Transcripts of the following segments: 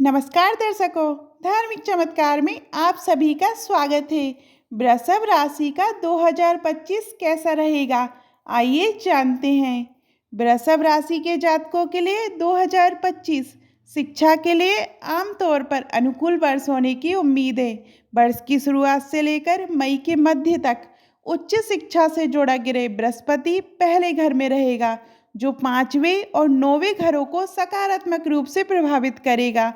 नमस्कार दर्शकों, धार्मिक चमत्कार में आप सभी का स्वागत है। वृषभ राशि का 2025 कैसा रहेगा, आइए जानते हैं। वृषभ राशि के जातकों के लिए 2025 शिक्षा के लिए आमतौर पर अनुकूल वर्ष होने की उम्मीद है। वर्ष की शुरुआत से लेकर मई के मध्य तक उच्च शिक्षा से जुड़ा ग्रह बृहस्पति पहले घर में रहेगा, जो 5वें और 9वें घरों को सकारात्मक रूप से प्रभावित करेगा।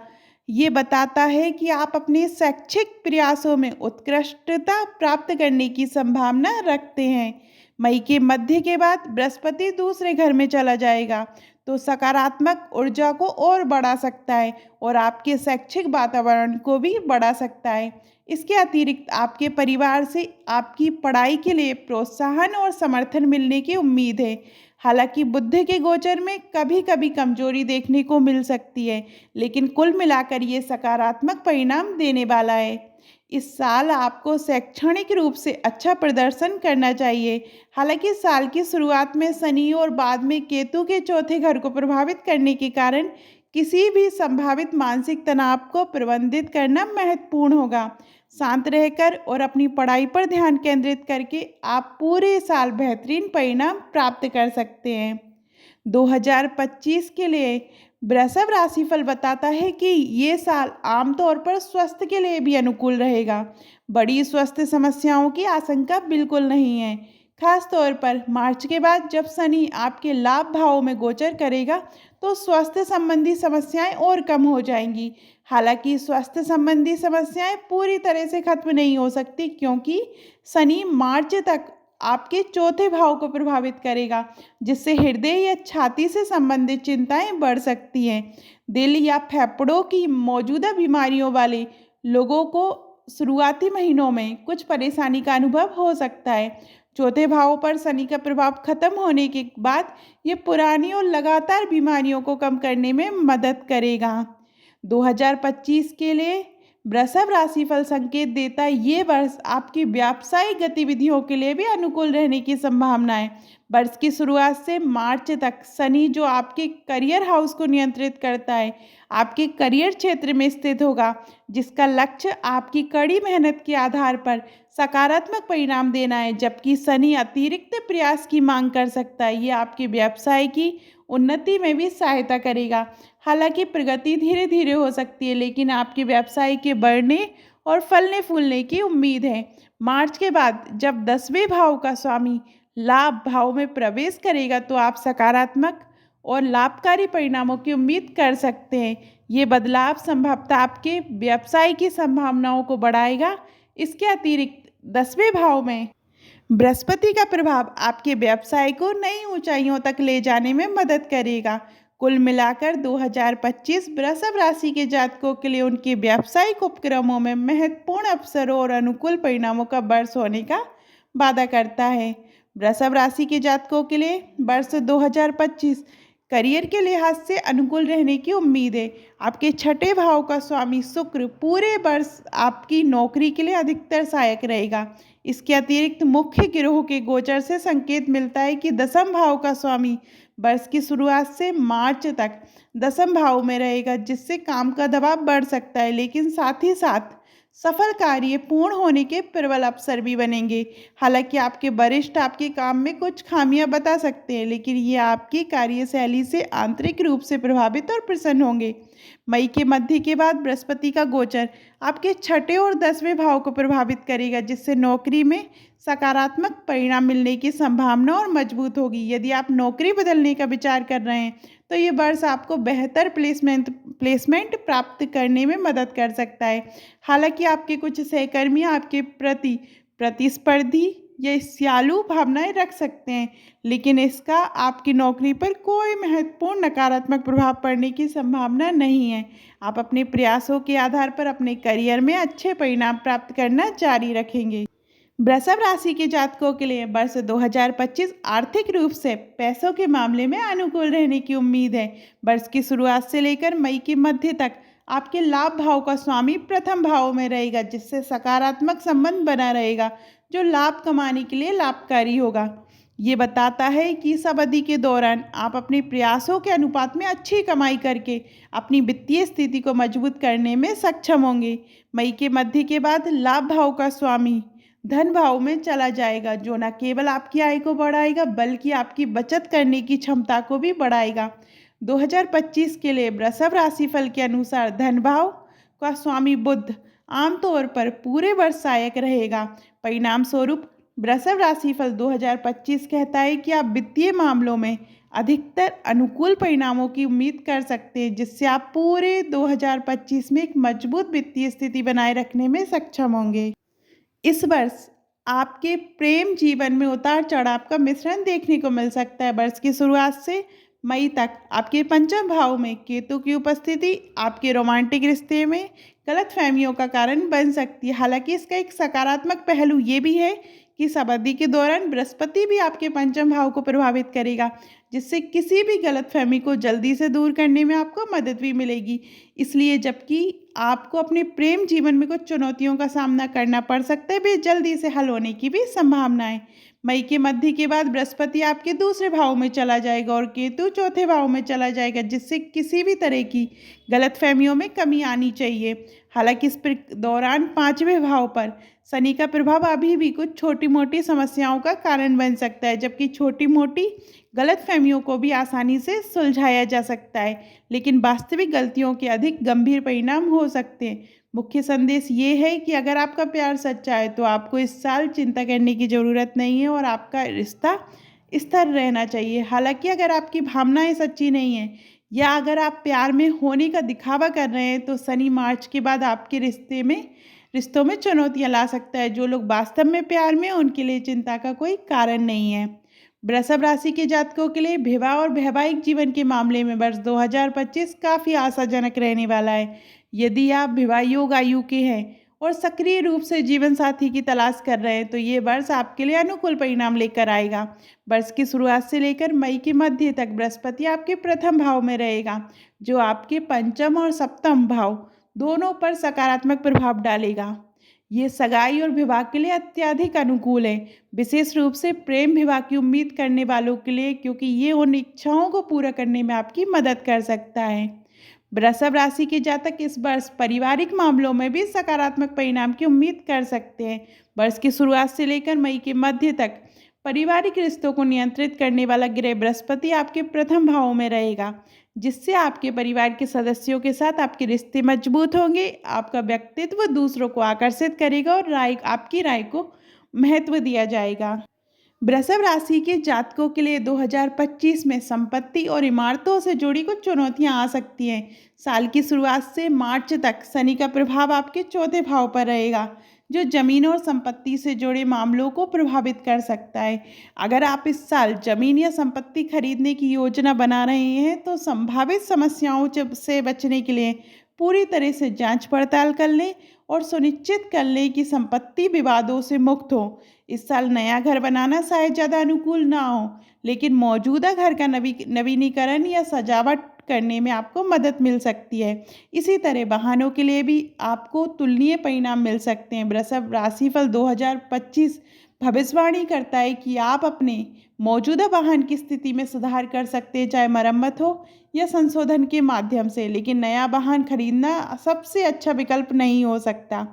ये बताता है कि आप अपने शैक्षिक प्रयासों में उत्कृष्टता प्राप्त करने की संभावना रखते हैं। मई के मध्य के बाद बृहस्पति दूसरे घर में चला जाएगा, तो सकारात्मक ऊर्जा को और बढ़ा सकता है और आपके शैक्षिक वातावरण को भी बढ़ा सकता है। इसके अतिरिक्त आपके परिवार से आपकी पढ़ाई के लिए प्रोत्साहन और समर्थन मिलने की उम्मीद है। हालांकि बुध के गोचर में कभी कभी कमजोरी देखने को मिल सकती है, लेकिन कुल मिलाकर ये सकारात्मक परिणाम देने वाला है। इस साल आपको शैक्षणिक रूप से अच्छा प्रदर्शन करना चाहिए। हालांकि साल की शुरुआत में शनि और बाद में केतु के चौथे घर को प्रभावित करने के कारण किसी भी संभावित मानसिक तनाव को प्रबंधित करना महत्वपूर्ण होगा। शांत रहकर और अपनी पढ़ाई पर ध्यान केंद्रित करके आप पूरे साल बेहतरीन परिणाम प्राप्त कर सकते हैं। 2025 के लिए वृषभ राशिफल बताता है कि ये साल आमतौर पर स्वास्थ्य के लिए भी अनुकूल रहेगा। बड़ी स्वास्थ्य समस्याओं की आशंका बिल्कुल नहीं है। खास तौर पर मार्च के बाद जब शनि आपके लाभ भाव में गोचर करेगा, तो स्वास्थ्य संबंधी समस्याएं और कम हो जाएंगी। हालांकि स्वास्थ्य संबंधी समस्याएं पूरी तरह से खत्म नहीं हो सकती, क्योंकि शनि मार्च तक आपके चौथे भाव को प्रभावित करेगा, जिससे हृदय या छाती से संबंधित चिंताएं बढ़ सकती हैं। दिल या फेफड़ों की मौजूदा बीमारियों वाले लोगों को शुरुआती महीनों में कुछ परेशानी का अनुभव हो सकता है। चौथे भाव पर शनि का प्रभाव खत्म होने के बाद ये पुरानी और लगातार बीमारियों को कम करने में मदद करेगा। 2025 के लिए वृषभ राशिफल संकेत देता है ये वर्ष आपकी व्यावसायिक गतिविधियों के लिए भी अनुकूल रहने की संभावना है। वर्ष की शुरुआत से मार्च तक शनि, जो आपके करियर हाउस को नियंत्रित करता है, आपके करियर क्षेत्र में स्थित होगा, जिसका लक्ष्य आपकी कड़ी मेहनत के आधार पर सकारात्मक परिणाम देना है। जबकि शनि अतिरिक्त प्रयास की मांग कर सकता है, ये आपके व्यवसाय की उन्नति में भी सहायता करेगा। हालांकि प्रगति धीरे धीरे हो सकती है, लेकिन आपके व्यवसाय के बढ़ने और फलने फूलने की उम्मीद है। मार्च के बाद जब 10वें भाव का स्वामी लाभ भाव में प्रवेश करेगा, तो आप सकारात्मक और लाभकारी परिणामों की उम्मीद कर सकते हैं। ये बदलाव संभवतः आपके व्यवसाय की संभावनाओं को बढ़ाएगा। इसके अतिरिक्त 10वें भाव में बृहस्पति का प्रभाव आपके व्यवसाय को नई ऊंचाइयों तक ले जाने में मदद करेगा। कुल मिलाकर 2025 वृषभ राशि के जातकों के लिए उनके व्यावसायिक उपक्रमों में महत्वपूर्ण अवसरों और अनुकूल परिणामों का वर्ष होने का वादा करता है। वृषभ राशि के जातकों के लिए वर्ष 2025 करियर के लिहाज से अनुकूल रहने की उम्मीद है। आपके छठे भाव का स्वामी शुक्र पूरे वर्ष आपकी नौकरी के लिए अधिकतर सहायक रहेगा। इसके अतिरिक्त मुख्य ग्रहों के गोचर से संकेत मिलता है कि दसम भाव का स्वामी वर्ष की शुरुआत से मार्च तक दसम भाव में रहेगा, जिससे काम का दबाव बढ़ सकता है, लेकिन साथ ही साथ सफल कार्य पूर्ण होने के प्रबल अवसर भी बनेंगे। हालांकि आपके वरिष्ठ आपके काम में कुछ खामियां बता सकते हैं, लेकिन ये आपकी कार्यशैली से आंतरिक रूप से प्रभावित और प्रसन्न होंगे। मई के मध्य के बाद बृहस्पति का गोचर आपके छठे और 10वें भाव को प्रभावित करेगा, जिससे नौकरी में सकारात्मक परिणाम मिलने की संभावना और मजबूत होगी। यदि आप नौकरी बदलने का विचार कर रहे हैं, तो ये वर्ष आपको बेहतर प्लेसमेंट प्राप्त करने में मदद कर सकता है। हालांकि आपके कुछ सहकर्मी आपके प्रति प्रतिस्पर्धी या ईर्ष्यालु भावनाएं रख सकते हैं, लेकिन इसका आपकी नौकरी पर कोई महत्वपूर्ण नकारात्मक प्रभाव पड़ने की संभावना नहीं है। आप अपने प्रयासों के आधार पर अपने करियर में अच्छे परिणाम प्राप्त करना जारी रखेंगे। वृषभ राशि के जातकों के लिए वर्ष 2025 आर्थिक रूप से पैसों के मामले में अनुकूल रहने की उम्मीद है। वर्ष की शुरुआत से लेकर मई के मध्य तक आपके लाभ भाव का स्वामी प्रथम भाव में रहेगा, जिससे सकारात्मक संबंध बना रहेगा, जो लाभ कमाने के लिए लाभकारी होगा। ये बताता है कि इस अवधि के दौरान आप अपने प्रयासों के अनुपात में अच्छी कमाई करके अपनी वित्तीय स्थिति को मजबूत करने में सक्षम होंगे। मई के मध्य के बाद लाभ भाव का स्वामी धन भाव में चला जाएगा, जो न केवल आपकी आय को बढ़ाएगा बल्कि आपकी बचत करने की क्षमता को भी बढ़ाएगा। 2025 के लिए वृषभ राशिफल के अनुसार धन भाव का स्वामी बुध आमतौर पर पूरे वर्ष सहायक रहेगा। परिणाम स्वरूप वृषभ राशिफल 2025 कहता है कि आप वित्तीय मामलों में अधिकतर अनुकूल परिणामों की उम्मीद कर सकते हैं, जिससे आप पूरे 2025 में एक मजबूत वित्तीय स्थिति बनाए रखने में सक्षम होंगे। इस वर्ष आपके प्रेम जीवन में उतार चढ़ाव का मिश्रण देखने को मिल सकता है। वर्ष की शुरुआत से मई तक आपके पंचम भाव में केतु की उपस्थिति आपके रोमांटिक रिश्ते में गलतफहमियों का कारण बन सकती है। हालांकि इसका एक सकारात्मक पहलू ये भी है कि इस अवधि के दौरान बृहस्पति भी आपके पंचम भाव को प्रभावित करेगा, जिससे किसी भी गलतफहमी को जल्दी से दूर करने में आपको मदद भी मिलेगी। इसलिए जबकि आपको अपने प्रेम जीवन में कुछ चुनौतियों का सामना करना पड़ सकता है, वे जल्दी से हल होने की भी संभावना है। मई के मध्य के बाद बृहस्पति आपके दूसरे भाव में चला जाएगा और केतु चौथे भाव में चला जाएगा, जिससे किसी भी तरह की गलतफहमियों में कमी आनी चाहिए। हालांकि इस दौरान पांचवें भाव पर शनि का प्रभाव अभी भी कुछ छोटी मोटी समस्याओं का कारण बन सकता है, जबकि छोटी मोटी गलतफहमियों को भी आसानी से सुलझाया जा सकता है, लेकिन वास्तविक गलतियों के अधिक गंभीर परिणाम हो सकते हैं। मुख्य संदेश ये है कि अगर आपका प्यार सच्चा है तो आपको इस साल चिंता करने की ज़रूरत नहीं है और आपका रिश्ता स्थिर रहना चाहिए। हालांकि अगर आपकी भावनाएं सच्ची नहीं हैं या अगर आप प्यार में होने का दिखावा कर रहे हैं तो शनि मार्च के बाद आपके रिश्तों में चुनौतियां ला सकता है। जो लोग वास्तव में प्यार में हैं उनके लिए चिंता का कोई कारण नहीं है। वृषभ राशि के जातकों के लिए विवाह और वैवाहिक जीवन के मामले में वर्ष 2025 काफ़ी आशाजनक रहने वाला है। यदि आप विवाह योग आयु के हैं और सक्रिय रूप से जीवन साथी की तलाश कर रहे हैं तो ये वर्ष आपके लिए अनुकूल परिणाम लेकर आएगा। वर्ष की शुरुआत से लेकर मई के मध्य तक बृहस्पति आपके प्रथम भाव में रहेगा, जो आपके पंचम और सप्तम भाव दोनों पर सकारात्मक प्रभाव डालेगा। ये सगाई और विवाह के लिए अत्यधिक अनुकूल है, विशेष रूप से प्रेम विवाह की उम्मीद करने वालों के लिए, क्योंकि ये उन इच्छाओं को पूरा करने में आपकी मदद कर सकता है। वृषभ राशि के जातक इस वर्ष पारिवारिक मामलों में भी सकारात्मक परिणाम की उम्मीद कर सकते हैं। वर्ष की शुरुआत से लेकर मई के मध्य तक पारिवारिक रिश्तों को नियंत्रित करने वाला ग्रह बृहस्पति आपके प्रथम भाव में रहेगा, जिससे आपके परिवार के सदस्यों के साथ आपके रिश्ते मजबूत होंगे। आपका व्यक्तित्व दूसरों को आकर्षित करेगा और आपकी राय को महत्व दिया जाएगा। वृषभ राशि के जातकों के लिए 2025 में संपत्ति और इमारतों से जुड़ी कुछ चुनौतियां आ सकती हैं। साल की शुरुआत से मार्च तक शनि का प्रभाव आपके चौथे भाव पर रहेगा, जो जमीन और संपत्ति से जुड़े मामलों को प्रभावित कर सकता है। अगर आप इस साल जमीन या संपत्ति खरीदने की योजना बना रहे हैं तो संभावित समस्याओं से बचने के लिए पूरी तरह से जांच पड़ताल कर लें और सुनिश्चित कर लें कि संपत्ति विवादों से मुक्त हो। इस साल नया घर बनाना शायद ज़्यादा अनुकूल ना हो, लेकिन मौजूदा घर का नवीनीकरण या सजावट करने में आपको मदद मिल सकती है। इसी तरह वाहनों के लिए भी आपको तुलनीय परिणाम मिल सकते हैं। वृषभ राशिफल 2025 भविष्यवाणी करता है कि आप अपने मौजूदा वाहन की स्थिति में सुधार कर सकते हैं, चाहे मरम्मत हो या संशोधन के माध्यम से, लेकिन नया वाहन खरीदना सबसे अच्छा विकल्प नहीं हो सकता।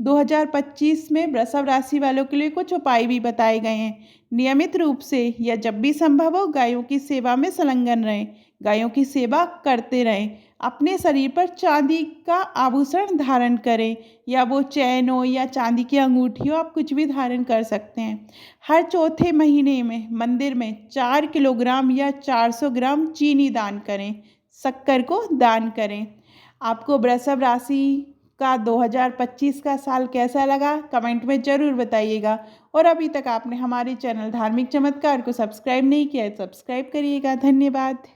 2025 में वृषभ राशि वालों के लिए कुछ उपाय भी बताए गए हैं। नियमित रूप से या जब भी संभव हो गायों की सेवा में संलग्न रहें, गायों की सेवा करते रहें। अपने शरीर पर चांदी का आभूषण धारण करें, या वो चैन हो या चांदी की अंगूठी हो, आप कुछ भी धारण कर सकते हैं। हर चौथे महीने में मंदिर में 4 किलोग्राम या 400 ग्राम चीनी दान करें, शक्कर को दान करें। आपको वृषभ राशि का 2025 का साल कैसा लगा कमेंट में ज़रूर बताइएगा। और अभी तक आपने हमारे चैनल धार्मिक चमत्कार को सब्सक्राइब नहीं किया है, सब्सक्राइब करिएगा। धन्यवाद।